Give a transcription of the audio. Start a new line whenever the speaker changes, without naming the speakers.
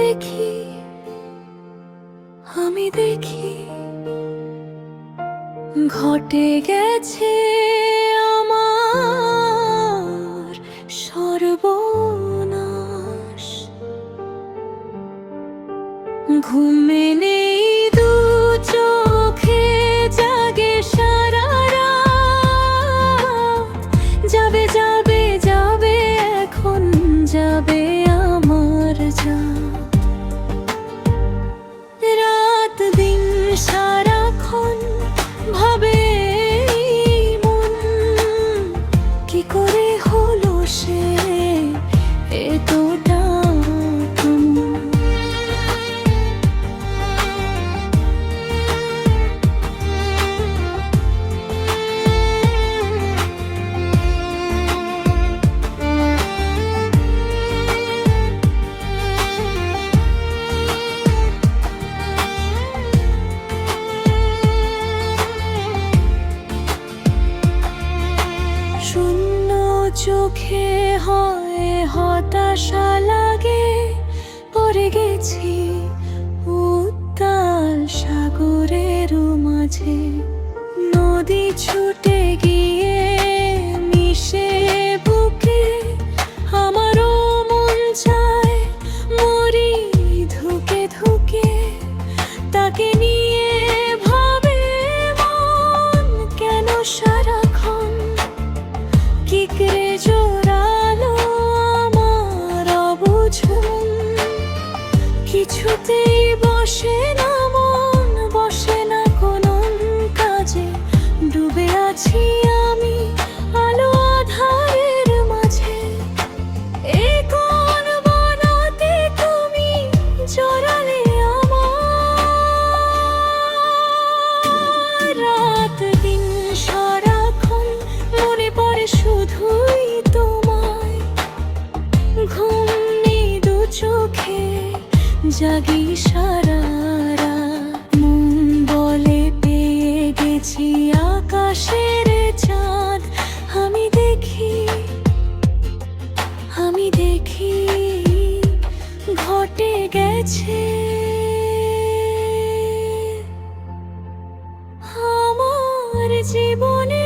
দেখি, আমি দেখি ঘটে গেছে আমার সর্বনাশ। ঘুমে নেই দু চোখে, জাগে সারা রাত। যাবে যাবে যাবে এখন যাবে আমার জান। রাত দিন সারাক্ষণ ভাবে মন, কি করে হলো সে এতটা কেমন। শূন্য চোখে হয় হতাশা লাগে, পড়ে গেছি উত্তাল সাগরের মাঝে। নদী ছুটে গিয়ে মিশে বুকে, আমারও মন চায় মরি ধুকে ধুকে। তাকে নিয়ে ভাবে মন, কেন সারাক্ষণ কিকরে জোরালো আমার অবুঝ মন। কিছুতেই বসে না মন, বসে না কোনো কাজে। ডুবে আছি আমি আলো আধারের মাঝে। এ কোন বনাতে তুমি জড়ালে আমার। রাত দিন সারাক্ষণ মনে পড়ে শুধুই তোমায়। ঘুম নেই দু চোখে, জাগি সারা রাত। মন বলে পেয়ে গেছি আকাশের চাঁদ। আমি দেখি, আমি দেখি ঘটে গেছে আমার জীবনে